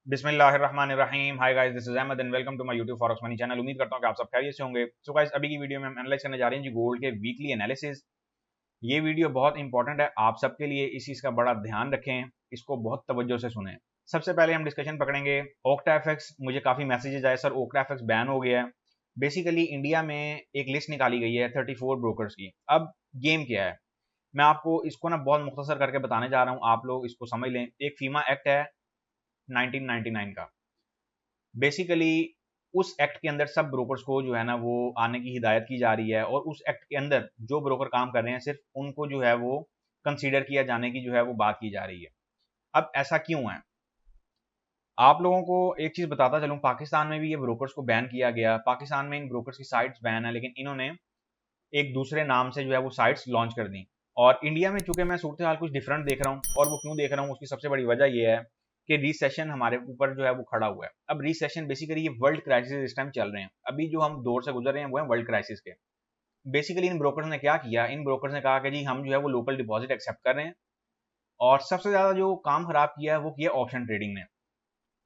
बिस्मिल्लाहिर्रहमानिर्रहीम। Hi guys, this is Ahmed and welcome to my YouTube forex money channel. उम्मीद करता हूं कि आप सब खैरियत से होंगे। सो गाइस, अभी की वीडियो में हम एनालाइज करने जा रहे हैं जी गोल्ड के वीकली एनालिसिस। ये वीडियो बहुत इंपॉर्टेंट है आप सबके लिए, इस चीज़ का बड़ा ध्यान रखें, इसको बहुत तवज्जो से सुनें। सबसे पहले हम डिस्कशन पकड़ेंगे ओक्टा एफएक्स। मुझे काफ़ी मैसेजेस आए, सर ओक्टा एफएक्स बैन हो गया है। बेसिकली इंडिया में एक लिस्ट निकाली गई है 34 ब्रोकर्स की। अब गेम क्या है, मैं आपको इसको ना बहुत मुख्तसर करके बताने जा रहा हूँ, आप लोग इसको समझ लें। एक फीमा एक्ट है 1999 का। बेसिकली उस एक्ट के अंदर सब ब्रोकर्स को जो है ना वो आने की हिदायत की जा रही है, और उस एक्ट के अंदर जो ब्रोकर काम कर रहे हैं सिर्फ उनको जो है वो कंसीडर किया जाने की जो है वो बात की जा रही है। अब ऐसा क्यों है, आप लोगों को एक चीज बताता चलूं। पाकिस्तान में भी ये ब्रोकर्स को बैन किया गया। पाकिस्तान में इन ब्रोकर्स की साइट्स बैन है, लेकिन इन्होंने एक दूसरे नाम से जो है वो साइट्स लॉन्च कर दी। और इंडिया में चूंकि मैं सूरत हाल कुछ डिफरेंट देख रहा हूँ, और वो क्यों देख रहा हूँ उसकी सबसे बड़ी वजह ये है कि रिसेशन हमारे ऊपर जो है वो खड़ा हुआ है। अब रिसेशन बेसिकली ये वर्ल्ड क्राइसिस इस टाइम चल रहे हैं, अभी जो हम दौर से गुजर रहे हैं वो है वर्ल्ड क्राइसिस के। बेसिकली इन ब्रोकर्स ने क्या किया, इन ब्रोकर्स ने कहा कि जी हम जो है वो लोकल डिपॉजिट एक्सेप्ट कर रहे हैं। और सबसे ज्यादा जो काम खराब किया है वो किया ऑप्शन ट्रेडिंग ने,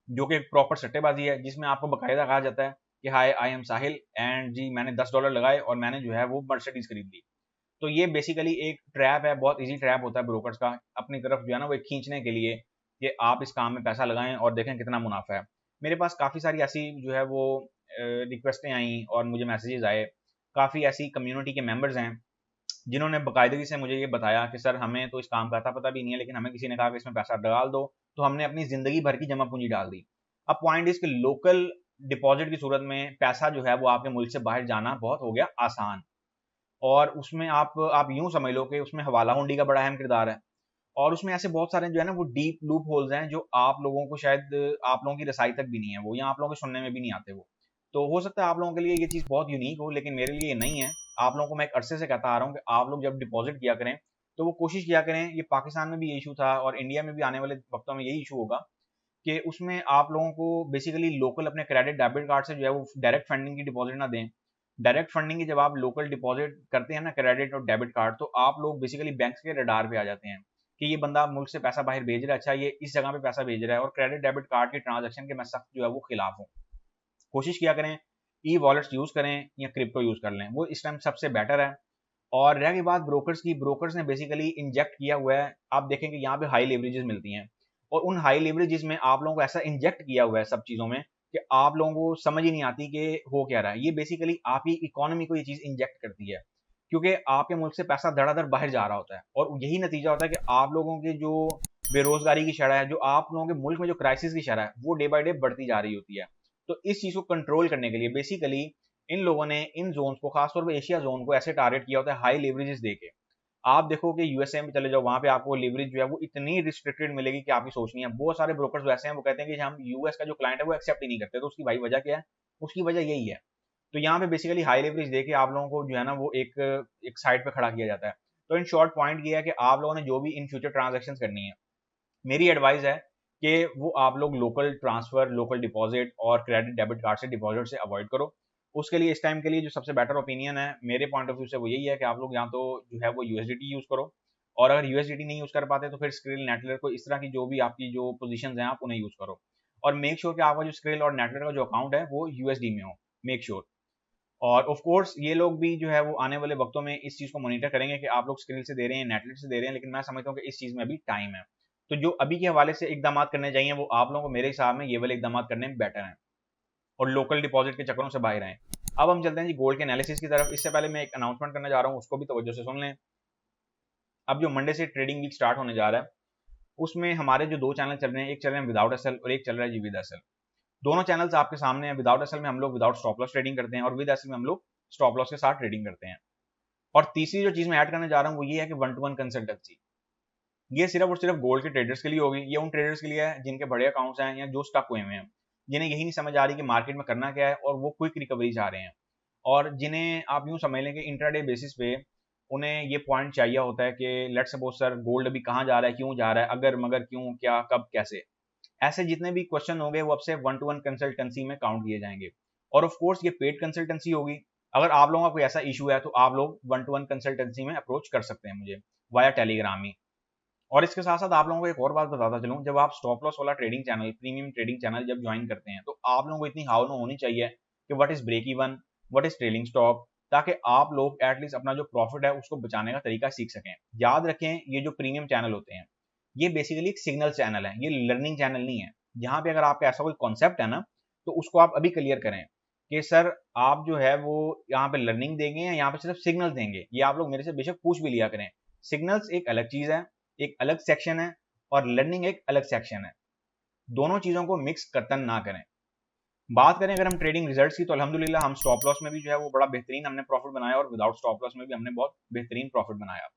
जो कि एक प्रॉपर सट्टेबाजी है, जिसमें आपको बकायदा कहा जाता है कि हाय आई एम साहिल एंड जी मैंने $10 लगाए और मैंने जो है वो मर्सिडीज खरीद ली। तो ये बेसिकली एक ट्रैप है, बहुत इजी ट्रैप होता है ब्रोकर्स का अपनी तरफ जो है ना वो खींचने के लिए कि आप इस काम में पैसा लगाएं और देखें कितना मुनाफा है। मेरे पास काफ़ी सारी ऐसी जो है वो रिक्वेस्टें आई और मुझे मैसेजेस आए। काफ़ी ऐसी कम्युनिटी के मेंबर्स हैं जिन्होंने बाकायदगी से मुझे ये बताया कि सर हमें तो इस काम का पता भी नहीं है, लेकिन हमें किसी ने कहा कि इसमें पैसा डाल दो, तो हमने अपनी ज़िंदगी भर की जमा पूंजी डाल दी। अब पॉइंट इस कि लोकल डिपॉजिट की सूरत में पैसा जो है वो आपके मुल्क से बाहर जाना बहुत हो गया आसान। और उसमें आप यूँ समझ लो कि उसमें हवाला हुंडी का बड़ा अहम किरदार है। और उसमें ऐसे बहुत सारे जो है ना वो डीप लूप होल्स हैं जो आप लोगों को शायद आप लोगों की रसाई तक भी नहीं है वो, या आप लोगों के सुनने में भी नहीं आते वो। तो हो सकता है आप लोगों के लिए ये चीज़ बहुत यूनिक हो, लेकिन मेरे लिए ये नहीं है। आप लोगों को मैं एक अरसे से कहता आ रहा हूँ कि आप लोग जब डिपॉजिट किया करें तो वो कोशिश किया करें, ये पाकिस्तान में भी ये इशू था और इंडिया में भी आने वाले वक्तों में यही इशू होगा, कि उसमें आप लोगों को बेसिकली लोकल अपने क्रेडिट डेबिट कार्ड से जो है वो डायरेक्ट फंडिंग की डिपॉजिट ना दें। डायरेक्ट फंडिंग की जब आप लोकल डिपॉजिट करते हैं ना क्रेडिट और डेबिट कार्ड, तो आप लोग बेसिकली बैंक के रडार पे आ जाते हैं कि ये बंदा मुल्क से पैसा बाहर भेज रहा है, अच्छा ये इस जगह पे पैसा भेज रहा है। और क्रेडिट डेबिट कार्ड के ट्रांजेक्शन के मैं सख्त जो है वो खिलाफ हूँ। कोशिश किया करें ई वॉलेट्स यूज करें या क्रिप्टो यूज कर लें, वो इस टाइम सबसे बेटर है। और रह गई बात ब्रोकर्स की, ब्रोकर्स ने बेसिकली इंजेक्ट किया हुआ है। आप देखें कि यहाँ पे हाई लेवरेजेस मिलती हैं, और उन हाई लेवरेजेस में आप लोगों को ऐसा इंजेक्ट किया हुआ है सब चीज़ों में कि आप लोगों को समझ ही नहीं आती कि हो क्या रहा है। ये बेसिकली आपकी इकोनॉमी को ये चीज़ इंजेक्ट करती है, क्योंकि आपके मुल्क से पैसा धड़ाधड़ बाहर जा रहा होता है, और यही नतीजा होता है कि आप लोगों के जो बेरोजगारी की शरह है, जो आप लोगों के मुल्क में जो क्राइसिस की शरह है, वो डे बाय डे बढ़ती जा रही होती है। तो इस चीज़ को कंट्रोल करने के लिए बेसिकली इन लोगों ने इन जोन्स को, खासतौर पर एशिया जोन को ऐसे टारगेट किया होता है हाई लेवरेजेस देके। आप देखो कि यूएसए में चले जाओ, वहां पे आपको लेवरेज जो है वो इतनी रिस्ट्रिक्टेड मिलेगी कि आपकी सोच नहीं है। बहुत सारे ब्रोकर्स वैसे हैं वो कहते हैं कि हम यूएस का जो क्लाइंट है वो एक्सेप्ट ही नहीं करते। तो उसकी भाई वजह क्या है, उसकी वजह यही है। तो यहाँ पे बेसिकली हाई लेवरेज देके आप लोगों को जो है ना वो एक एक साइड पे खड़ा किया जाता है। तो इन शॉर्ट पॉइंट ये है कि आप लोगों ने जो भी इन फ्यूचर ट्रांजेक्शन करनी है, मेरी एडवाइस है कि वो आप लोग लोकल ट्रांसफर, लोकल डिपॉजिट और क्रेडिट डेबिट कार्ड से डिपॉजिट से अवॉइड करो। उसके लिए इस टाइम के लिए जो सबसे बेटर ओपिनियन है मेरे पॉइंट ऑफ व्यू से वो यही है कि आप लोग या तो जो है वो यूएसडीटी यूज करो, और अगर यूएसडीटी नहीं यूज कर पाते तो फिर स्क्रिल, नेटलेयर को, इस तरह की जो भी आपकी जो पोजीशंस हैं आप उन्हें यूज करो। और मेक श्योर कि आपका जो स्क्रिल और नेटलेयर का जो अकाउंट है वो यूएसडी में हो, मेक श्योर। और ऑफ कोर्स ये लोग भी जो है वो आने वाले वक्तों में इस चीज़ को मॉनिटर करेंगे कि आप लोग स्क्रिल से दे रहे हैं, नेटलेट से दे रहे हैं, लेकिन मैं समझता हूँ कि इस चीज़ में अभी टाइम है। तो जो अभी के हवाले से इकदाम करने चाहिए वो आप लोगों को मेरे हिसाब में ये वाले इकदाम करने में बेटर हैं, और लोकल डिपॉजिट के चक्करों से बाहर आए। अब हम चलते हैं जी गोल्ड के एनालिसिस की तरफ। इससे पहले मैं एक अनाउंसमेंट करने जा रहा हूँ, उसको भी तवज्जो से सुन लें। अब जो मंडे से ट्रेडिंग वीक स्टार्ट होने जा रहा है, उसमें हमारे जो दो चैनल चल रहे हैं, एक चल रहे हैं विदाउट एसएल और एक चल रहा है जी विद एसएल। दोनों चैनल्स आपके सामने हैं। विदाउट एसएल में हम लोग विदाउट स्टॉप लॉस ट्रेडिंग करते हैं, और विद एसएल में हम लोग स्टॉप लॉस के साथ ट्रेडिंग करते हैं। और तीसरी जो चीज मैं ऐड करने जा रहा हूँ वो ये है कि वन टू वन कंसल्टेंसी। ये सिर्फ और सिर्फ गोल्ड के ट्रेडर्स के लिए होगी। ये उन ट्रेडर्स के लिए है जिनके बड़े अकाउंट्स हैं या जो स्टक हुए हुए हैं, जिन्हें यही नहीं समझ आ रही कि मार्केट में करना क्या है, और वो क्विक रिकवरी चाह रहे हैं, और जिन्हें आप यूं समझ लें कि इंट्राडे बेसिस पे उन्हें ये पॉइंट चाहिए होता है कि लेट्स सपोज सर गोल्ड अभी कहाँ जा रहा है, क्यों जा रहा है, अगर मगर क्यों, क्या, कब, कैसे। ऐसे जितने भी क्वेश्चन होंगे वो अब से वन टू वन कंसल्टेंसी में काउंट किए जाएंगे। और ऑफ कोर्स ये पेड कंसल्टेंसी होगी। अगर आप लोगों का कोई ऐसा इशू है तो आप लोग वन टू वन कंसल्टेंसी में अप्रोच कर सकते हैं मुझे वाया टेलीग्राम ही। और इसके साथ साथ आप लोगों को एक और बात बताता चलूं, जब आप स्टॉप लॉस वाला trading channel, premium trading channel जब ज्वाइन करते हैं तो आप लोगों को इतनी हाव नो होनी चाहिए कि what is break even, what is trailing stop, ताकि आप लोग एटलीस्ट अपना जो प्रॉफिट है उसको बचाने का तरीका सीख सकें। याद रखें, ये जो प्रीमियम चैनल होते हैं ये बेसिकली एक सिग्नल चैनल है, ये लर्निंग चैनल नहीं है। यहाँ पे अगर आपका ऐसा कोई कॉन्सेप्ट है ना तो उसको आप अभी क्लियर करें कि सर आप जो है वो यहाँ पे लर्निंग देंगे या यहाँ पे सिर्फ सिग्नल देंगे। ये आप लोग मेरे से बेशक पूछ भी लिया करें। सिग्नल्स एक अलग चीज है, एक अलग सेक्शन है, और लर्निंग एक अलग सेक्शन है। दोनों चीजों को मिक्स कतन ना करें। बात करें अगर हम ट्रेडिंग रिजल्ट्स की, तो अल्हम्दुलिल्लाह हम स्टॉप लॉस में भी जो है वो बड़ा बेहतरीन हमने प्रॉफिट बनाया, और विदाउट स्टॉप लॉस में भी हमने बहुत बेहतरीन प्रॉफिट बनाया।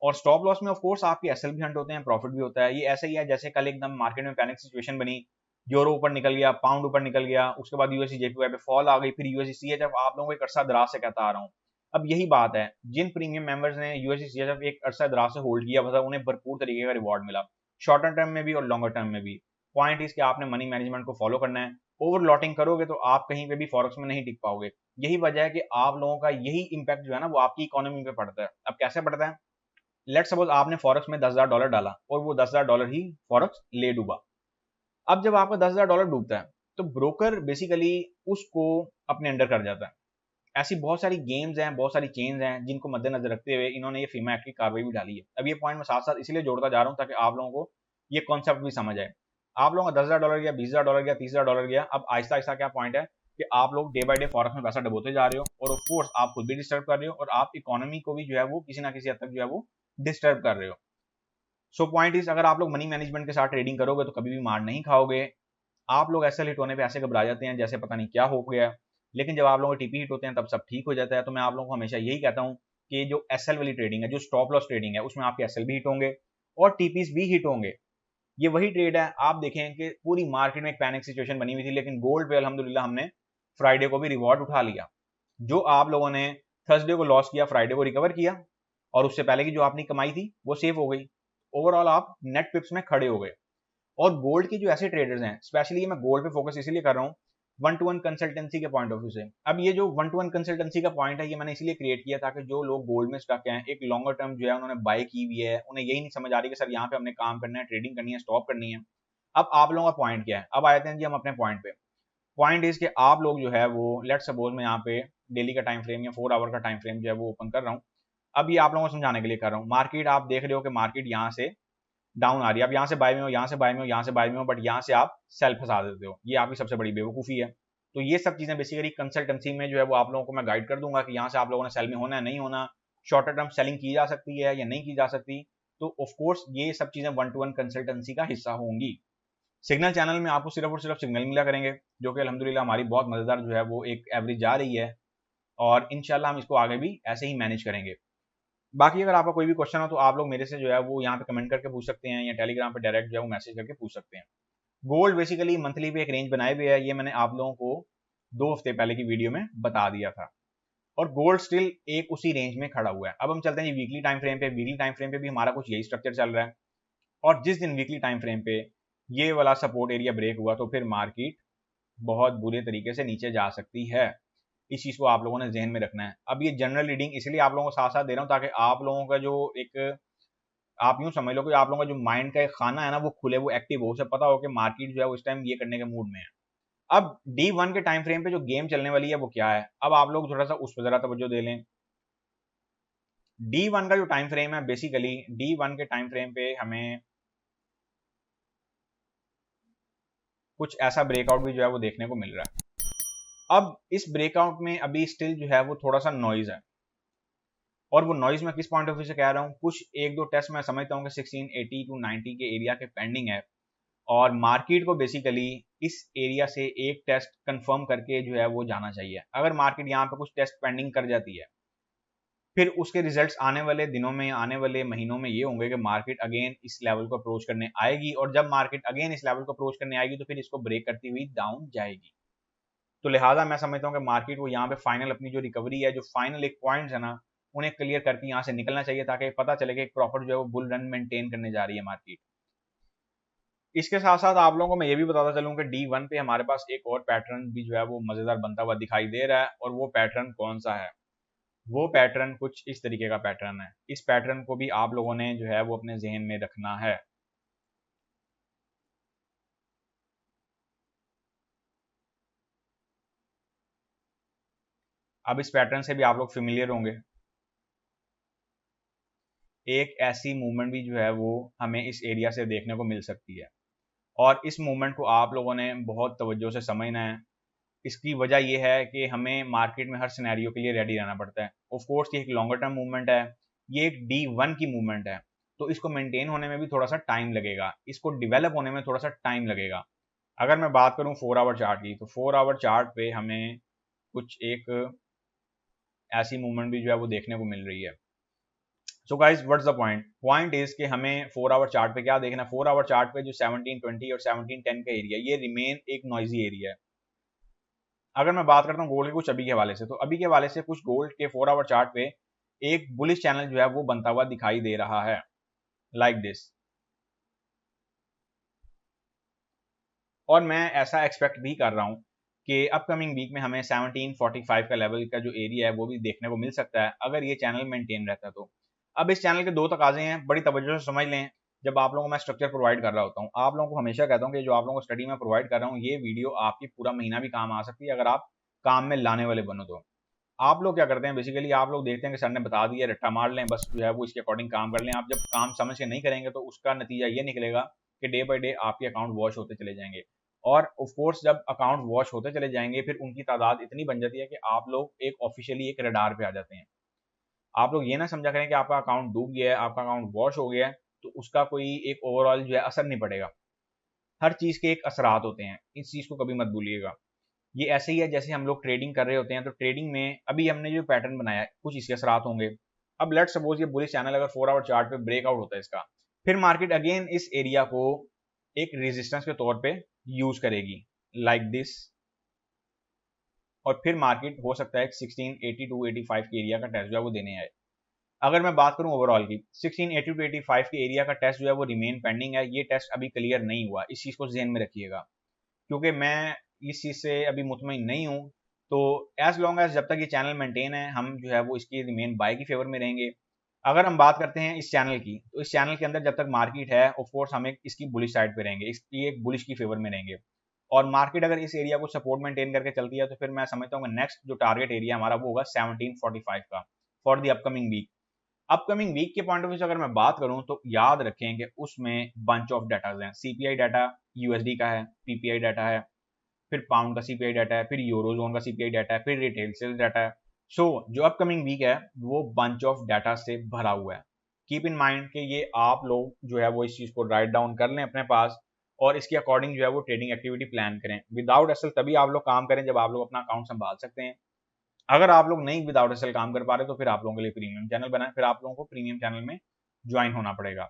और स्टॉप लॉस में ऑफ कोर्स आपके एसएल भी हंट होते हैं, प्रॉफिट भी होता है। ये ऐसा ही है जैसे कल एकदम मार्केट में पैनिक सिचुएशन बनी, यूरो ऊपर निकल गया, पाउंड ऊपर निकल गया, उसके बाद यूएसडी जेपीवाई पे फॉल आ गई, फिर यूएसडी सीएचएफ। आप लोगों को एक अरसा दराज से कहता आ रहा हूँ। अब यही बात है, जिन प्रीमियम मेंबर्स ने यूएसडी सीएचएफ एक अरसा दराज से होल्ड किया था उन्हें भरपूर तरीके का रिवॉर्ड मिला, शॉर्टर टर्म में भी और लॉन्गर टर्म में भी। पॉइंट इस कि आपने मनी मैनेजमेंट को फॉलो करना है। ओवर लॉटिंग करोगे तो आप कहीं पे भी फॉरेक्स में नहीं टिक पाओगे। यही वजह है कि आप लोगों का यही इंपैक्ट जो है ना वो आपकी इकोनॉमी पे पड़ता है। अब कैसे पड़ता है? लेट सपोज आपने फॉरेक्स में $10,000 डाला और वो $10,000 ही फॉरेक्स ले डूबा। अब जब आपका $10,000 डूबता है तो ब्रोकर बेसिकली उसको अपने अंडर कर जाता है। ऐसी बहुत सारी गेम्स हैं, बहुत सारी चेन्स हैं जिनको मद्देनजर रखते हुए इन्होंने ये फीमा एक्ट की कार्रवाई भी डाली है। अब ये पॉइंट मैं साथ साथ इसलिए जोड़ता जा रहा हूँ ताकि आप लोगों को ये कॉन्सेप्ट भी समझ आए। आप लोगों का $10,000 गया, $20,000 गया, $30,000 गया। अब आहिस्ता आहिस्ता क्या पॉइंट है कि आप लोग डे बाय डे फॉरेक्स में पैसा डबोते जा रहे हो, और ऑफ कोर्स आप खुद भी डिस्टर्ब कर रहे हो और आप इकोनॉमी को भी जो है वो किसी ना किसी हद तक जो है वो डिस्टर्ब कर रहे हो। सो पॉइंट इज, अगर आप लोग मनी मैनेजमेंट के साथ ट्रेडिंग करोगे तो कभी भी मार नहीं खाओगे। आप लोग एसएल हिट होने पे ऐसे घबरा जाते हैं जैसे पता नहीं क्या हो गया, लेकिन जब आप लोगों को टीपी हिट होते हैं तब सब ठीक हो जाता है। तो मैं आप लोगों को हमेशा यही कहता हूँ कि जो एसएल वाली ट्रेडिंग है, जो स्टॉप लॉस ट्रेडिंग है, उसमें आपके एसएल भी हिट होंगे और टीपीस भी हिट होंगे। ये वही ट्रेड है। आप देखें कि पूरी मार्केट में एक पैनिक सिचुएशन बनी हुई थी, लेकिन गोल्ड पे अल्हम्दुलिल्लाह हमने फ्राइडे को भी रिवॉर्ड उठा लिया। जो आप लोगों ने थर्सडे को लॉस किया, फ्राइडे को रिकवर किया, और उससे पहले की जो आपने कमाई थी वो सेव हो गई। ओवरऑल आप नेट पिप्स में खड़े हो गए। और गोल्ड के जो ऐसे ट्रेडर्स हैं, स्पेशली मैं गोल्ड पे फोकस इसलिए कर रहा हूँ वन टू वन कंसल्टेंसी के पॉइंट ऑफ व्यू से। अब ये जो वन टू वन कंसल्टेंसी का पॉइंट है ये मैंने इसलिए क्रिएट किया ताकि जो लोग गोल्ड में स्टक हैं, एक लॉन्गर टर्म जो है उन्होंने बाय की हुई है, उन्हें यही नहीं समझ आ रही कि सर यहाँ पे हमने काम करना है, ट्रेडिंग करनी है, स्टॉप करनी है। अब आप लोगों का पॉइंट क्या है? अब आते हैं जी हम अपने पॉइंट पे। पॉइंट इज कि आप लोग जो है वो, लेट सपोज मैं यहाँ पे डेली का टाइम फ्रेम या 4 आवर का टाइम फ्रेम जो है वो ओपन कर रहा हूँ। अब ये आप लोगों को समझाने के लिए कर रहा हूँ। मार्केट आप देख रहे हो कि मार्केट यहाँ से डाउन आ रही है। आप यहाँ से बाय में हो, यहाँ से बाय में हो, यहाँ से बाय में हो, बट यहाँ से आप सेल फंसा देते हो। ये आपकी सबसे बड़ी बेवकूफ़ी है। तो ये सब चीज़ें बेसिकली कंसल्टेंसी में जो है वो आप लोगों को मैं गाइड कर दूंगा कि यहाँ से आप लोगों ने सेल में होना है, नहीं होना, शॉर्टर टर्म सेलिंग की जा सकती है या नहीं की जा सकती। तो ऑफ कोर्स ये सब चीज़ें वन टू वन कंसल्टेंसी का हिस्सा होंगी। सिग्नल चैनल में आपको सिर्फ और सिर्फ सिग्नल मिला करेंगे, जो कि अल्हम्दुलिल्लाह हमारी बहुत मज़ेदार जो है वो एक एवरेज जा रही है, और इंशाल्लाह हम इसको आगे भी ऐसे ही मैनेज करेंगे। बाकी अगर आपका कोई भी क्वेश्चन हो तो आप लोग मेरे से जो है वो यहाँ पे कमेंट करके पूछ सकते हैं, या टेलीग्राम पे डायरेक्ट जो है वो मैसेज करके पूछ सकते हैं। गोल्ड बेसिकली मंथली पे एक रेंज बनाए हुए है, ये मैंने आप लोगों को 2 हफ्ते पहले की वीडियो में बता दिया था, और गोल्ड स्टिल एक उसी रेंज में खड़ा हुआ है। अब हम चलते हैं वीकली टाइम फ्रेम पे। वीकली टाइम फ्रेम पे भी हमारा कुछ यही स्ट्रक्चर चल रहा है, और जिस दिन वीकली टाइम फ्रेम पे ये वाला सपोर्ट एरिया ब्रेक हुआ तो फिर मार्केट बहुत बुरे तरीके से नीचे जा सकती है। इस चीज को आप लोगों ने जहन में रखना है। अब ये जनरल रीडिंग इसलिए आप लोगों को साथ साथ दे रहा हूँ ताकि आप लोगों का जो एक, आप यूं समझ लो कि आप लोगों का जो माइंड का एक खाना है ना वो खुले, वो एक्टिव हो, उसे पता हो कि मार्केट जो है उस टाइम ये करने के मूड में है। अब D1 के टाइम फ्रेम पे जो गेम चलने वाली है वो क्या है, अब आप लोग थोड़ा सा उस पर जरा तवज्जो दे लें। D1 का जो टाइम फ्रेम है, बेसिकली D1 के टाइम फ्रेम पे हमें कुछ ऐसा ब्रेकआउट भी जो है वो देखने को मिल रहा है। अब इस ब्रेकआउट में अभी स्टिल जो है वो थोड़ा सा नॉइज है, और वो नॉइज में किस पॉइंट ऑफ व्यू से कह रहा हूँ, कुछ एक दो टेस्ट मैं समझता हूँ कि 1680 टू 90 के एरिया के पेंडिंग है, और मार्केट को बेसिकली इस एरिया से एक टेस्ट कंफर्म करके जो है वो जाना चाहिए। अगर मार्केट यहाँ पे कुछ टेस्ट पेंडिंग कर जाती है, फिर उसके रिजल्ट्स आने वाले दिनों में, आने वाले महीनों में ये होंगे कि मार्केट अगेन इस लेवल को अप्रोच करने आएगी, और जब मार्केट अगेन इस लेवल को अप्रोच करने आएगी तो फिर इसको ब्रेक करती हुई डाउन जाएगी। तो लिहाजा मैं समझता हूँ कि मार्केट को यहाँ पे फाइनल अपनी जो रिकवरी है, जो फाइनल एक पॉइंट्स है ना, उन्हें क्लियर करके यहाँ से निकलना चाहिए, ताकि पता चले कि एक प्रॉपर जो है वो बुल रन मेंटेन करने जा रही है मार्केट। इसके साथ साथ आप लोगों को मैं ये भी बताता चलूँ कि D1 पे हमारे पास एक और पैटर्न भी जो है वो मजेदार बनता हुआ दिखाई दे रहा है, और वो पैटर्न कौन सा है? वो पैटर्न कुछ इस तरीके का पैटर्न है। इस पैटर्न को भी आप लोगों ने जो है वो अपने जहन में रखना है। अब इस पैटर्न से भी आप लोग फेमिलियर होंगे। एक ऐसी मूवमेंट भी जो है वो हमें इस एरिया से देखने को मिल सकती है, और इस मूवमेंट को आप लोगों ने बहुत तवज्जो से समझना है। इसकी वजह ये है कि हमें मार्केट में हर सिनेरियो के लिए रेडी रहना पड़ता है। ऑफ कोर्स ये एक लॉन्गर टर्म मूवमेंट है, ये एक D1 की मूवमेंट है, तो इसको मेंटेन होने में भी थोड़ा सा टाइम लगेगा, इसको डेवलप होने में थोड़ा सा टाइम लगेगा। अगर मैं बात करूं 4 आवर चार्ट की, तो 4 आवर चार्ट पे हमें कुछ एक ऐसी मूवमेंट भी जो है वो देखने को मिल रही है। So guys what's the point is कि हमें 4 आवर चार्ट पे क्या देखना है। 4 आवर चार्ट पे जो 1720 और 1710 का एरिया, ये रिमेन एक नॉइजी एरिया है। अगर मैं बात करता हूँ गोल्ड के कुछ अभी के हवाले से, तो अभी के हवाले से कुछ गोल्ड के 4 आवर चार्ट पे एक बुलिश चैनल जो है वो बनता हुआ दिखाई दे रहा है, लाइक दिस। और मैं ऐसा एक्सपेक्ट भी कर रहा हूँ कि अपकमिंग वीक में हमें 1745 का लेवल का जो एरिया है वो भी देखने को मिल सकता है, अगर ये चैनल मेंटेन रहता है तो। अब इस चैनल के दो तकाजे हैं, बड़ी तवज्जो से समझ लें। जब आप लोगों को मैं स्ट्रक्चर प्रोवाइड कर रहा होता हूँ, आप लोगों को हमेशा कहता हूँ कि जो आप लोगों को स्टडी में प्रोवाइड कर रहा हूँ, ये वीडियो आपकी पूरा महीना भी काम आ सकती है अगर आप काम में लाने वाले बनो तो। आप लोग क्या करते हैं, बेसिकली आप लोग देखते हैं कि सर ने बता दिया, रट्टा मार लें, बस जो है वो इसके अकॉर्डिंग काम कर लें। आप जब काम समझ के नहीं करेंगे तो उसका नतीजा ये निकलेगा कि डे बाय डे आपके अकाउंट वॉश होते चले जाएंगे। और ऑफ कोर्स जब अकाउंट वॉश होते चले जाएंगे, फिर उनकी तादाद इतनी बन जाती है कि आप लोग एक ऑफिशियली एक रडार पे आ जाते हैं। आप लोग ये ना समझा करें कि आपका अकाउंट डूब गया है, आपका अकाउंट वॉश हो गया है, तो उसका कोई एक ओवरऑल जो है असर नहीं पड़ेगा। हर चीज़ के एक असरात होते हैं, इस चीज़ को कभी मत भूलिएगा। ये ऐसे ही है जैसे हम लोग ट्रेडिंग कर रहे होते हैं, तो ट्रेडिंग में अभी हमने जो पैटर्न बनाया है कुछ इसके असरात होंगे। अब लेट्स सपोज ये बुलिश चैनल अगर 4 आवर चार्ट पे ब्रेकआउट होता है इसका, फिर मार्केट अगेन इस एरिया को एक रेजिस्टेंस के तौर पे यूज करेगी, लाइक दिस। और फिर मार्केट हो सकता है 1680 टू 85 के एरिया का टेस्ट जो है वो देने आए। अगर मैं बात करूं ओवरऑल की, 1680 टू 85 के एरिया का टेस्ट जो है वो रिमेन पेंडिंग है। ये टेस्ट अभी क्लियर नहीं हुआ, इस चीज को ध्यान में रखिएगा, क्योंकि मैं इस चीज से अभी मुतमईन नहीं हूं। तो एज लॉन्ग एज जब तक ये चैनल मेंटेन है, हम जो है वो इसकी रिमेन बाय की फेवर में रहेंगे। अगर हम बात करते हैं इस चैनल की, तो इस चैनल के अंदर जब तक मार्केट है, ऑफ कोर्स हम एक इसकी बुलिश साइड पे रहेंगे, इसकी एक बुलिश की फेवर में रहेंगे। और मार्केट अगर इस एरिया को सपोर्ट मेंटेन करके चलती है, तो फिर मैं समझता हूँ नेक्स्ट जो टारगेट एरिया हमारा वो होगा 1745 का for the upcoming week. Upcoming week के पॉइंट ऑफ व्यू से अगर मैं बात करूं, तो याद रखें कि उसमें बंच ऑफ डाटा हैं। सीपीआई डाटा यूएसडी का है, पीपीआई डाटा है, फिर पाउंड का सीपीआई डाटा है, फिर यूरोजोन का सीपीआई डाटा है, फिर रिटेल सेल्स डाटा है। सो जो अपकमिंग वीक है वो बंच ऑफ डाटा से भरा हुआ है। कीप इन माइंड कि ये आप लोग जो है वो इस चीज को राइट डाउन कर लें अपने पास, और इसके अकॉर्डिंग जो है वो ट्रेडिंग एक्टिविटी प्लान करें। विदाउट एसएल तभी आप लोग काम करें जब आप लोग अपना अकाउंट संभाल सकते हैं। अगर आप लोग नहीं विदाउट एसएल काम कर पा रहे, तो फिर आप लोगों के लिए प्रीमियम चैनल बनाए, फिर आप लोगों को प्रीमियम चैनल में ज्वाइन होना पड़ेगा।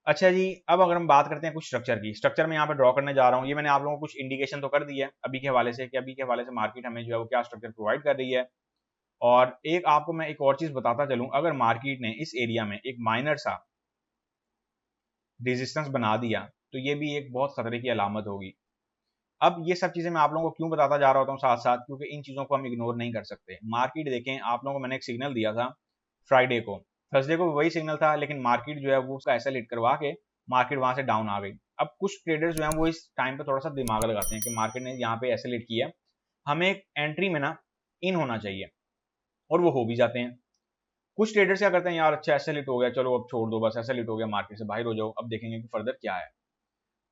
अच्छा जी, अब अगर हम बात करते हैं कुछ स्ट्रक्चर की, स्ट्रक्चर मैं यहाँ पे ड्रॉ करने जा रहा हूँ। ये मैंने आप लोगों को कुछ इंडिकेशन तो कर दी है अभी के हवाले से, कि अभी के हवाले से मार्केट हमें जो है वो क्या स्ट्रक्चर प्रोवाइड कर रही है। और एक आपको मैं एक और चीज बताता चलूं, अगर मार्केट ने इस एरिया में एक माइनर सा रेजिस्टेंस बना दिया, तो ये भी एक बहुत खतरे की अलामत होगी। अब ये सब चीजें मैं आप लोगों को क्यों बताता जा रहा होता हूँ साथ साथ, क्योंकि इन चीजों को हम इग्नोर नहीं कर सकते। मार्केट देखें, आप लोगों को मैंने एक सिग्नल दिया था फ्राइडे को, थर्सडे को वही सिग्नल था, लेकिन मार्केट जो है वो उसका ऐसा हिट करवा के मार्केट वहां से डाउन आ गई। अब कुछ ट्रेडर्स जो हैं वो इस टाइम पे थोड़ा सा दिमाग लगाते हैं कि मार्केट ने यहाँ पे ऐसे हिट किया, हमें एक एंट्री में ना इन होना चाहिए, और वो हो भी जाते हैं। कुछ ट्रेडर्स क्या करते हैं, यार अच्छा ऐसे हिट हो गया, चलो अब छोड़ दो, बस ऐसे हिट हो गया, मार्केट से बाहर हो जाओ, अब देखेंगे कि फर्दर क्या है।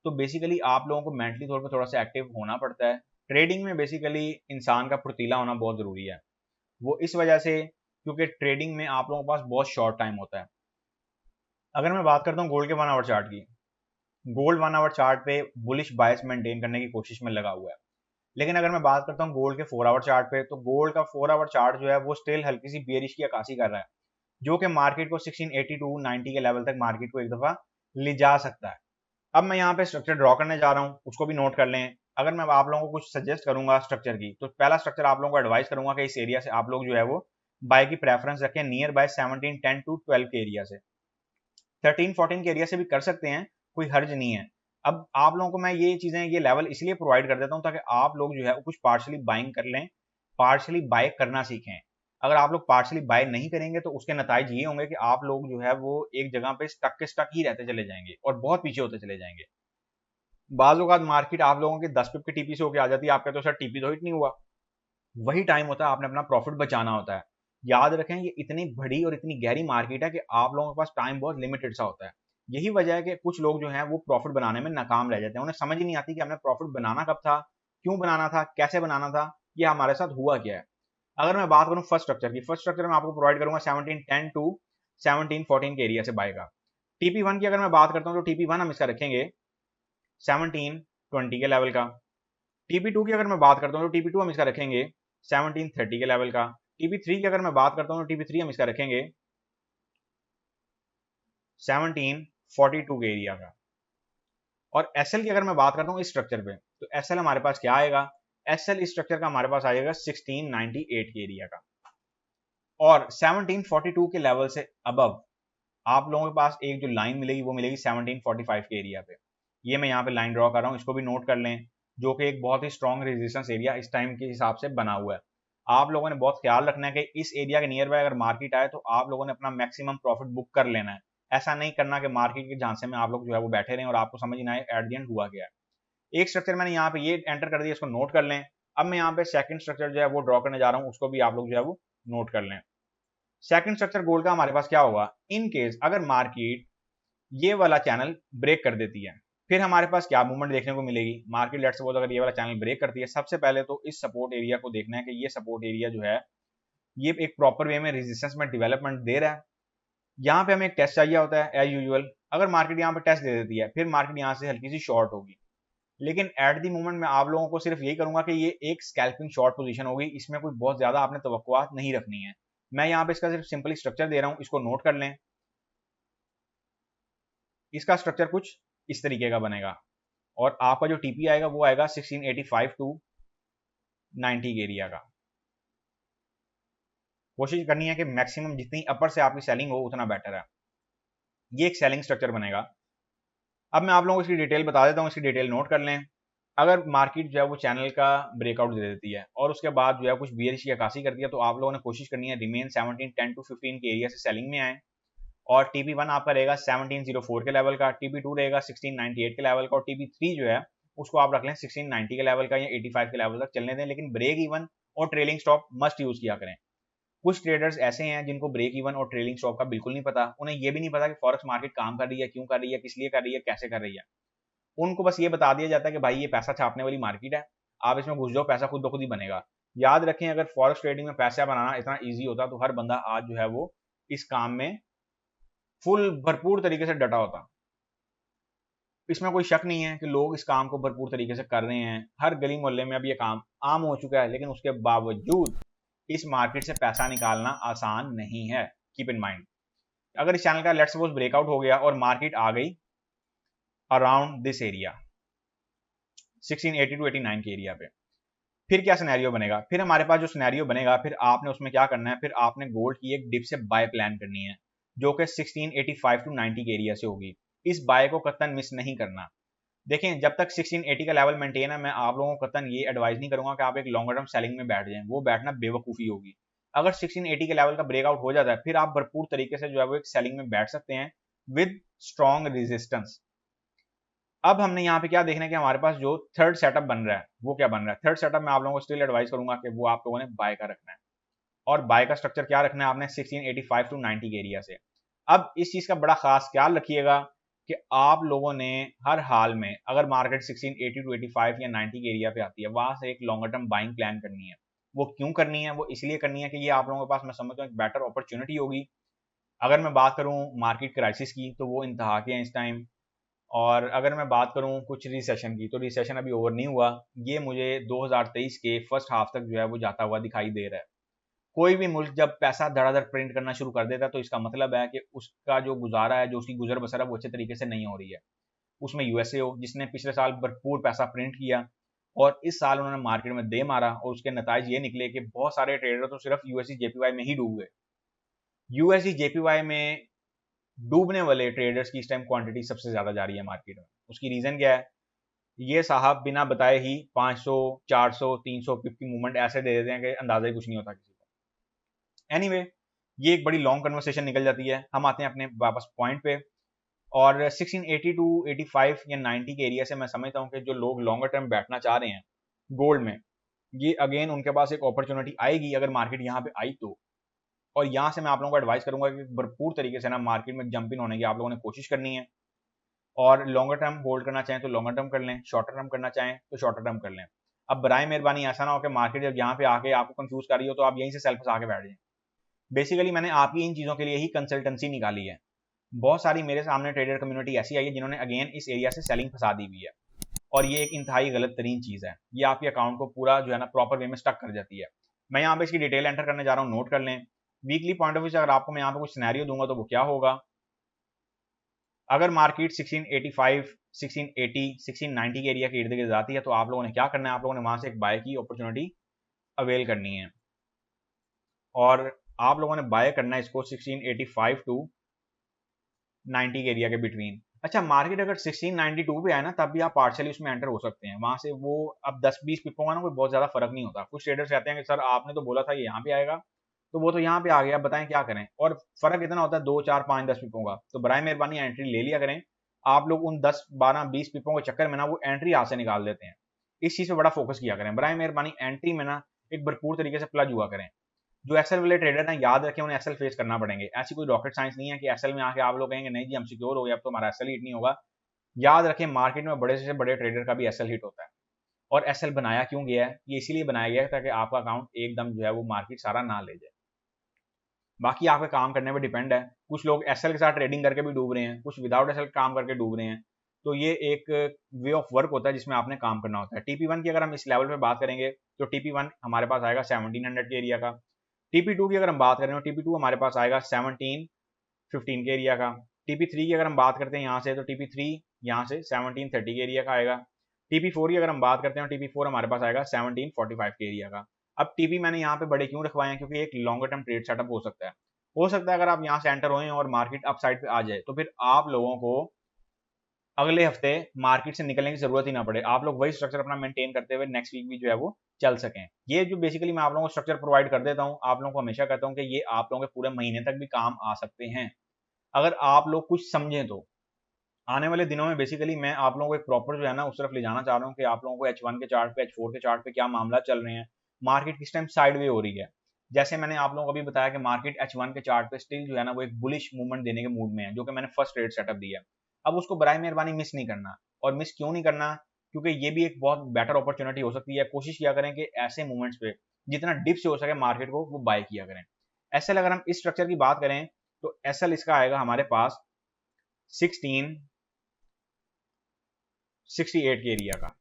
तो बेसिकली आप लोगों को मेंटली तौर पर थोड़ा सा एक्टिव होना पड़ता है। ट्रेडिंग में बेसिकली इंसान का फुर्तीला होना बहुत जरूरी है। वो इस वजह से क्योंकि ट्रेडिंग में आप लोगों के पास बहुत शॉर्ट टाइम होता है। अगर मैं बात करता हूँ गोल्ड के 1 आवर चार्ट की, गोल्ड 1 आवर चार्ट पे बुलिश बायस मेंटेन करने की कोशिश में लगा हुआ है। लेकिन अगर मैं बात करता हूँ गोल्ड के 4 आवर चार्ट पे, तो गोल्ड का 4 आवर चार्ट जो है वो स्टिल हल्की सी बेरिश की अक्कासी कर रहा है, जो कि मार्केट को 1680 टू 90 के लेवल तक मार्केट को एक दफा ले जा सकता है। अब मैं यहाँ पे स्ट्रक्चर ड्रॉ करने जा रहा हूँ, उसको भी नोट कर लें। अगर मैं आप लोगों को कुछ सजेस्ट करूंगा स्ट्रक्चर की, तो पहला स्ट्रक्चर आप लोगों को एडवाइस करूंगा कि इस एरिया से आप लोग जो है वो बाय की प्रेफरेंस रखें, नियर बाय 1710 टू 12 के एरिया से। 13-14 के एरिया से भी कर सकते हैं, कोई हर्ज नहीं है। अब आप लोगों को मैं ये चीजें, ये लेवल इसलिए प्रोवाइड कर देता हूँ ताकि आप लोग जो है कुछ पार्शली बाइंग कर लें, पार्शली बाय करना सीखें। अगर आप लोग पार्शली बाय नहीं करेंगे तो उसके नतीजे ये होंगे कि आप लोग जो है वो एक जगह पे स्टक के स्टक ही रहते चले जाएंगे और बहुत पीछे होते चले जाएंगे। बाज़ औक़ात मार्केट आप लोगों के 10 पिप के टीपी से होके आ जाती है, आप कहते हो सर टीपी तो हिट नहीं हुआ। वही टाइम होता है आपने अपना प्रॉफिट बचाना होता है। याद रखें ये इतनी बड़ी और इतनी गहरी मार्केट है कि आप लोगों के पास टाइम बहुत लिमिटेड सा होता है। यही वजह है कि कुछ लोग जो हैं वो प्रॉफिट बनाने में नाकाम रह जाते हैं। उन्हें समझ ही नहीं आती कि हमने प्रॉफिट बनाना कब था, क्यों बनाना था, कैसे बनाना था, ये हमारे साथ हुआ क्या है। अगर मैं बात करूं फर्स्ट स्ट्रक्चर की, फर्स्ट स्ट्रक्चर मैं आपको प्रोवाइड करूंगा 1710 टू 1714 के एरिया से बाय का। टीपी वन की अगर मैं बात करता हूं तो टीपी वन हम इसका रखेंगे 1720 के लेवल का। टीपी टू की अगर मैं बात करता हूं तो टीपी टू हम इसका रखेंगे 1730 के लेवल का। टीपी थ्री की अगर मैं बात करता हूं तो टीपी थ्री हम इसका रखेंगे 1742 के एरिया का। और एसएल की अगर मैं बात करता हूं इस स्ट्रक्चर पे, तो एसएल हमारे पास क्या आएगा, एसएल इस स्ट्रक्चर का हमारे पास आएगा 1698 के एरिया का। और 1742 के लेवल से अबव आप लोगों के पास एक जो लाइन मिलेगी वो मिलेगी 1745 के एरिया पे। ये मैं यहाँ पे लाइन ड्रॉ कर रहा हूँ, इसको भी नोट कर लें, जो कि एक बहुत ही स्ट्रॉन्ग रेजिस्टेंस एरिया इस टाइम के हिसाब से बना हुआ है। आप लोगों ने बहुत ख्याल रखना है कि इस एरिया के नियर बाय अगर मार्केट आए तो आप लोगों ने अपना मैक्सिमम प्रॉफिट बुक कर लेना है। ऐसा नहीं करना कि मार्केट के झांसे में आप लोग जो है वो बैठे रहें और आपको समझ ना आए एट द एंड हुआ गया है। एक स्ट्रक्चर मैंने यहाँ पे ये एंटर कर दिया, इसको नोट कर लें। अब मैं यहाँ पे सेकंड स्ट्रक्चर जो है वो ड्रॉ करने जा रहा हूँ, उसको भी आप लोग जो है वो नोट कर लें। सेकंड स्ट्रक्चर गोल्ड का हमारे पास क्या होगा, इन केस अगर मार्केट ये वाला चैनल ब्रेक कर देती है, फिर हमारे पास क्या मूवमेंट देखने को मिलेगी। मार्केट लेट्स सपोज अगर ये वाला चैनल ब्रेक करती है, सबसे पहले तो इस सपोर्ट एरिया को देखना है कि ये सपोर्ट एरिया जो है ये एक प्रॉपर वे में रेजिस्टेंस में डेवलपमेंट दे रहा है। यहाँ पे हमें एक टेस्ट चाहिए होता है एज यूजुअल। अगर मार्केट यहाँ पे टेस्ट दे देती है, फिर मार्केट यहाँ से हल्की सी शॉर्ट होगी, लेकिन एट दी मोमेंट मैं आप लोगों को सिर्फ यही करूंगा कि ये एक स्कैल्पिंग शॉर्ट पोजीशन होगी, इसमें कोई बहुत ज्यादा आपने तवक्कुआत नहीं रखनी है। मैं यहाँ पे इसका सिर्फ सिंपली स्ट्रक्चर दे रहा हूँ, इसको नोट कर लें। इसका स्ट्रक्चर कुछ इस तरीके का बनेगा और आपका जो टीपी आएगा वो आएगा 1685 टू 90 के एरिया का। कोशिश करनी है कि मैक्सिमम जितनी अपर से आपकी सेलिंग हो उतना बेटर है। ये एक सेलिंग स्ट्रक्चर बनेगा। अब मैं आप लोगों को इसकी डिटेल बता देता हूँ, इसकी डिटेल नोट कर लें। अगर मार्केट जो है वो चैनल का ब्रेकआउट दे देती है और उसके बाद जो है कुछ बियरिश की अक्कासी करती है, तो आप लोगों ने कोशिश करनी है रिमेन 1710 टू 15 के एरिया से सेलिंग में आए। और टीपी वन आपका रहेगा 1704 के लेवल का, टीपी टू रहेगा 1698 के लेवल का, और टीपी थ्री जो है उसको आप रख लें 1690 के लेवल का या 85 के लेवल तक चलने दें। लेकिन ब्रेक इवन और ट्रेलिंग स्टॉप मस्ट यूज किया करें। कुछ ट्रेडर्स ऐसे हैं जिनको ब्रेक इवन और ट्रेलिंग स्टॉप का बिल्कुल नहीं पता, उन्हें ये भी नहीं पता कि फॉरेक्स मार्केट काम कर रही है, क्यों कर रही है, किस लिए कर रही है, कैसे कर रही है। उनको बस ये बता दिया जाता है कि भाई ये पैसा छापने वाली मार्केट है, आप इसमें घुस जाओ, पैसा खुद ब खुद ही बनेगा। याद रखें अगर फॉरेक्स ट्रेडिंग में पैसा बनाना इतना ईजी होता तो हर बंदा आज जो है वो इस काम में फुल भरपूर तरीके से डटा होता। इसमें कोई शक नहीं है कि लोग इस काम को भरपूर तरीके से कर रहे हैं, हर गली मोहल्ले में अब ये काम आम हो चुका है, लेकिन उसके बावजूद इस मार्केट से पैसा निकालना आसान नहीं है। कीप इन माइंड, अगर इस चैनल का लेट्स सपोज ब्रेकआउट हो गया और मार्केट आ गई अराउंड दिस एरिया 1680 टू 89 के एरिया पे, फिर क्या सिनेरियो बनेगा। फिर हमारे पास जो सिनेरियो बनेगा, फिर आपने उसमें क्या करना है, फिर आपने गोल्ड की एक डिप से बाय प्लान करनी है जो कि 1685 टू 90 के एरिया से होगी। इस बाय को कतन मिस नहीं करना। देखें जब तक 1680 का लेवल मेंटेन है, मैं आप लोगों को कतन ये एडवाइस नहीं करूंगा कि आप एक लॉन्गर टर्म सेलिंग में बैठ जाएं, वो बैठना बेवकूफ़ी होगी। अगर 1680 के लेवल का ब्रेकआउट हो जाता है, फिर आप भरपूर तरीके से जो है वो एक सेलिंग में बैठ सकते हैं विद स्ट्रॉन्ग रेजिस्टेंस। अब हमने यहाँ पे क्या देखना है कि हमारे पास जो थर्ड सेटअप बन रहा है वो क्या बन रहा है। थर्ड सेटअप में आप लोगों को स्टिल एडवाइस करूंगा कि वो आप लोगों ने बाय का रखना है, और बाय का स्ट्रक्चर क्या रखना है आपने 1685 टू 90 के एरिया से। अब इस चीज का बड़ा खास ख्याल रखिएगा कि आप लोगों ने हर हाल में अगर मार्केट 1680 टू 85 या 90 के एरिया पे आती है, वहां से एक लॉन्गर टर्म बाइंग प्लान करनी है। वो क्यों करनी है, वो इसलिए करनी है कि ये आप लोगों के पास मैं समझता हूँ एक बेटर अपॉर्चुनिटी होगी। अगर मैं बात करूँ मार्केट क्राइसिस की तो वो इंतहा के हैं इस टाइम, और अगर मैं बात करूं कुछ रिसेशन की तो रिसेशन अभी ओवर नहीं हुआ। ये मुझे 2023 के फर्स्ट हाफ तक जो है वो जाता हुआ दिखाई दे रहा है। कोई भी मुल्क जब पैसा धड़ाधड़ प्रिंट करना शुरू कर देता है तो इसका मतलब है कि उसका जो गुजारा है, जो उसकी गुजर बसर है, वो अच्छे तरीके से नहीं हो रही है। उसमें यूएसए हो जिसने पिछले साल भरपूर पैसा प्रिंट किया और इस साल उन्होंने मार्केट में दे मारा, और उसके नतीजे ये निकले कि बहुत सारे ट्रेडर तो सिर्फ यूएससी जेपीवाई में ही डूब गए। यूएससी जेपीवाई में डूबने वाले ट्रेडर्स की इस टाइम क्वांटिटी सबसे ज्यादा जा रही है मार्केट में। उसकी रीजन क्या है, ये साहब बिना बताए ही 500 400 300 पिप की मूवमेंट ऐसे दे देते हैं कि अंदाजा ही कुछ नहीं होता किसी को। एनीवे ये एक बड़ी लॉन्ग कन्वर्सेशन निकल जाती है। हम आते हैं अपने वापस पॉइंट पे, और 1680 टू 85 या 90 के एरिया से मैं समझता हूँ कि जो लोग लॉन्गर टर्म बैठना चाह रहे हैं गोल्ड में, ये अगेन उनके पास एक अपॉर्चुनिटी आएगी अगर मार्केट यहाँ पे आई तो। और यहाँ से मैं आप लोगों को एडवाइस करूंगा कि भरपूर तरीके से ना मार्केट में जंप इन होने की आप लोगों ने कोशिश करनी है, और लॉन्गर टर्म होल्ड करना चाहें तो लॉन्गर टर्म कर लें, शॉर्टर टर्म करना चाहें तो शॉर्टर टर्म कर लें। अब बराए मेहरबानी ऐसा ना हो कि मार्केट जब यहाँ पे आके आपको कंफ्यूज कर रही हो तो आप यहीं से सेल फंसा के बैठ जाएं। बेसिकली मैंने आपकी इन चीज़ों के लिए ही कंसल्टेंसी निकाली है। बहुत सारी मेरे सामने ट्रेडर कम्युनिटी ऐसी आई है जिन्होंने अगेन इस एरिया से सेलिंग फंसा दी हुई है, और ये एक इंतहाई गलत तरीन चीज़ है। ये आपके अकाउंट को पूरा जो है ना प्रॉपर वे में स्टक कर जाती है। मैं यहाँ पे इसकी डिटेल एंटर करने जा रहा हूँ, नोट कर लें। वीकली पॉइंट ऑफ व्यू से अगर आपको मैं यहाँ पे कुछ सिनेरियो दूंगा तो वो क्या होगा, अगर मार्केट 1685, 1680, 1690 के एरिया के इर्द गिर्द जाती है तो आप लोगों ने क्या करना है, आप लोगों ने वहां से एक बाय की अपॉर्चुनिटी अवेल करनी है, और आप लोगों ने बाय करना है इसको 1685 टू 90 के एरिया के बिटवीन। अच्छा, मार्केट अगर 1692 पे आए ना तब भी आप पार्शियली उसमें एंटर हो सकते हैं। वहां से वो अब 10-20 पिपों का ना कोई बहुत ज्यादा फर्क नहीं होता। कुछ ट्रेडर्स कहते हैं कि सर आपने तो बोला था ये यहाँ पे आएगा, तो वो तो यहाँ पे आ गया, बताएं क्या करें। और फर्क इतना होता है 2, 4, 5, 10 पिपों का। तो बराए मेहरबानी एंट्री ले लिया करें। आप लोग उन 10, 12, 20 पिपों के चक्कर में ना वो एंट्री हाथ से निकाल देते हैं। इस चीज पे बड़ा फोकस किया करें। बराए मेहरबानी एंट्री में ना एक भरपूर तरीके से प्लज हुआ करें। जो एक्सेल वाले ट्रेडर हैं याद रखें उन्हें एक्सेल फेस करना पड़ेंगे। ऐसी कोई रॉकेट साइंस नहीं है कि एक्सेल में आके आप लोग कहेंगे नहीं जी हम सिक्योर हो गए अब तो हमारा एक्सेल हिट नहीं होगा। याद रखें मार्केट में बड़े से बड़े ट्रेडर का भी एक्सेल हिट होता है। और एक्सेल बनाया क्यों गया है, ये इसीलिए बनाया गया है ताकि आपका अकाउंट एकदम जो है वो मार्केट सारा ना ले जाए। बाकी आपके काम करने पर डिपेंड है। कुछ लोग एक्सेल के साथ ट्रेडिंग करके भी डूब रहे हैं, कुछ विदाउट एक्सेल काम करके डूब रहे हैं। तो ये एक वे ऑफ वर्क होता है जिसमें आपने काम करना होता है। टीपी1 की अगर हम इस लेवल पे बात करेंगे तो टीपी1 हमारे पास आएगा 1700 के एरिया का। टीपी2 की अगर हम बात करें तो टीपी2 हमारे पास आएगा 1715 के एरिया का। टीपी3 की अगर हम बात करते हैं यहाँ से तो टीपी3 यहाँ से 1730 के एरिया का आएगा। टीपी4 की अगर हम बात करते हैं टीपी4 हमारे पास आएगा 1745 के एरिया का। अब टीपी मैंने यहाँ पे बड़े क्यों रखवाए हैं, क्योंकि एक लॉन्गर टर्म ट्रेड सेटअप हो सकता है। हो सकता है अगर आप यहाँ से एंटर होए और मार्केट अप साइड पे आ जाए तो फिर आप लोगों को अगले हफ्ते मार्केट से निकलने की जरूरत ही ना पड़े। आप लोग वही स्ट्रक्चर अपना मेंटेन करते हुए नेक्स्ट वीक भी जो है वो चल सकें। ये जो बेसिकली मैं आप लोगों को स्ट्रक्चर प्रोवाइड कर देता हूँ, आप लोगों को हमेशा कहता हूँ कि ये आप लोगों के पूरे महीने तक भी काम आ सकते हैं अगर आप लोग कुछ समझें तो। आने वाले दिनों में बेसिकली मैं आप लोगों को एक प्रॉपर जो है ना उस तरफ ले जाना चाह रहा हूँ कि आप लोगों को H1 के चार्ट पे, H4 के चार्ट पे क्या मामला चल रहे हैं, मार्केट किस टाइम साइड वे हो रही है। जैसे मैंने आप लोगों को अभी बताया कि मार्केट H1 के चार्ट पे स्टिल जो है ना वो एक बुलिश मूवमेंट देने के मूड में है, जो कि मैंने फर्स्ट ट्रेड सेटअप दिया। अब उसको बराए मेहरबानी मिस नहीं करना। और मिस क्यों नहीं करना, क्योंकि ये भी एक बहुत बेटर अपॉर्चुनिटी हो सकती है। कोशिश किया करें कि ऐसे मूवमेंट्स पे जितना डिप से हो सके मार्केट को वो बाय किया करें। एसएल अगर हम इस स्ट्रक्चर की बात करें तो एसएल इसका आएगा हमारे पास 1668 के एरिया का।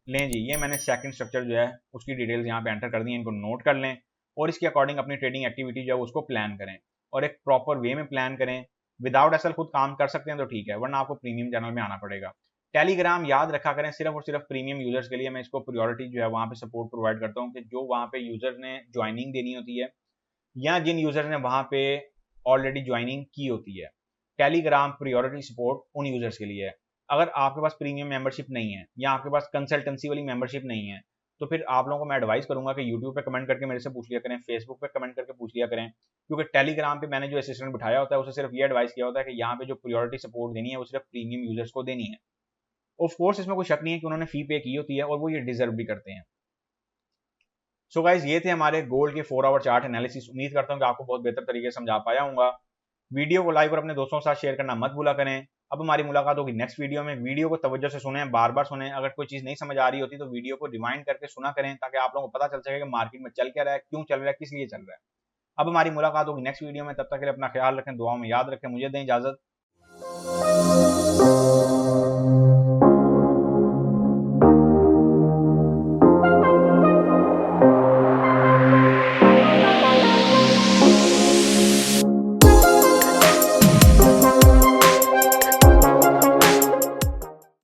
लें जी, ये मैंने सेकंड स्ट्रक्चर जो है उसकी डिटेल्स यहाँ पे एंटर कर दी है, इनको नोट कर लें और इसके अकॉर्डिंग अपनी ट्रेडिंग एक्टिविटी जो है उसको प्लान करें और एक प्रॉपर वे में प्लान करें। विदाउट एसएल खुद काम कर सकते हैं तो ठीक है, वरना आपको प्रीमियम चैनल में आना पड़ेगा। टेलीग्राम याद रखा करें सिर्फ और सिर्फ प्रीमियम यूजर्स के लिए। मैं इसको प्रायोरिटी जो है वहाँ पे सपोर्ट प्रोवाइड करता हूँ कि जो वहाँ पे यूजर ने ज्वाइनिंग देनी होती है या जिन यूजर ने वहाँ पे ऑलरेडी ज्वाइनिंग की होती है, टेलीग्राम प्रायोरिटी सपोर्ट उन यूजर्स के लिए है। अगर आपके पास प्रीमियम मेंबरशिप नहीं है या आपके पास कंसल्टेंसी वाली मेंबरशिप नहीं है तो फिर आप लोगों को मैं एडवाइस करूंगा कि यूट्यूब पे कमेंट करके मेरे से पूछ लिया करें, फेसबुक पे कमेंट करके पूछ लिया करें, क्योंकि टेलीग्राम पे मैंने जो असिस्टेंट बिठाया होता है उसे सिर्फ ये एडवाइस किया होता है कि यहाँ पे जो प्रायोरिटी सपोर्ट देनी है वो सिर्फ प्रीमियम यूजर्स को देनी है। ऑफ कोर्स इसमें कोई शक नहीं है कि उन्होंने फी पे की होती है और वो ये डिजर्व भी करते हैं। सो गाइज, ये थे हमारे गोल्ड के 4 आवर चार्ट एनालिसिस। उम्मीद करता हूँ कि आपको बहुत बेहतर तरीके से समझा पाया हूँ। वीडियो को लाइक और अपने दोस्तों के साथ शेयर करना मत भूला करें। अब हमारी मुलाकात होगी नेक्स्ट वीडियो में। वीडियो को तवज्जो से सुने, बार बार सुने। अगर कोई चीज नहीं समझ आ रही होती तो वीडियो को रिवाइंड करके सुना करें ताकि आप लोगों को पता चल सके कि मार्केट में चल क्या रहा है, क्यों चल रहा है, किस लिए चल रहा है। अब हमारी मुलाकात होगी नेक्स्ट वीडियो में, तब तक के लिए अपना ख्याल रखें, दुआओं में याद रखें। मुझे दें इजाजत।